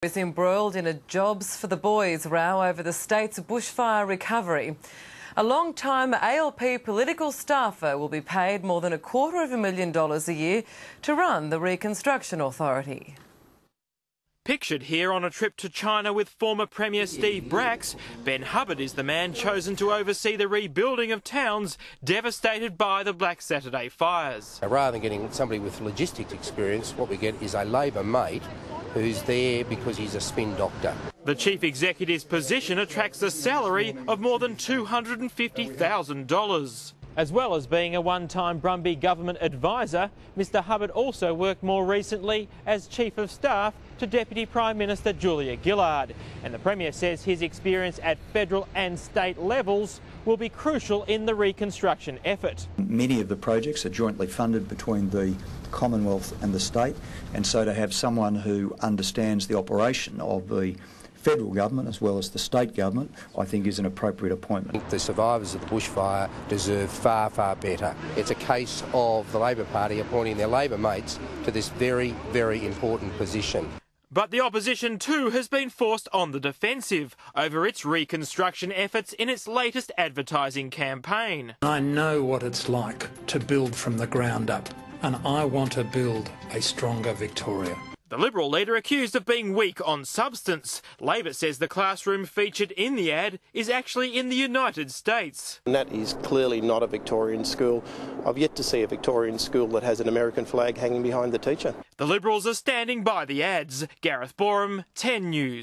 Is embroiled in a jobs for the boys row over the state's bushfire recovery. A long-time ALP political staffer will be paid more than $250,000 a year to run the Reconstruction Authority. Pictured here on a trip to China with former Premier Steve Bracks, Ben Hubbard is the man chosen to oversee the rebuilding of towns devastated by the Black Saturday fires. Rather than getting somebody with logistics experience, what we get is a Labor mate who's there because he's a spin doctor. The chief executive's position attracts a salary of more than $250,000. As well as being a one-time Brumby government advisor, Mr Hubbard also worked more recently as Chief of Staff to Deputy Prime Minister Julia Gillard. And the Premier says his experience at federal and state levels will be crucial in the reconstruction effort. Many of the projects are jointly funded between the Commonwealth and the state, and so to have someone who understands the operation of the federal government as well as the state government, I think is an appropriate appointment. The survivors of the bushfire deserve far, far better. It's a case of the Labor Party appointing their Labor mates to this very, very important position. But the opposition too has been forced on the defensive over its reconstruction efforts in its latest advertising campaign. I know what it's like to build from the ground up, and I want to build a stronger Victoria. The Liberal leader accused of being weak on substance. Labor says the classroom featured in the ad is actually in the United States. And that is clearly not a Victorian school. I've yet to see a Victorian school that has an American flag hanging behind the teacher. The Liberals are standing by the ads. Gareth Boreham, 10 News.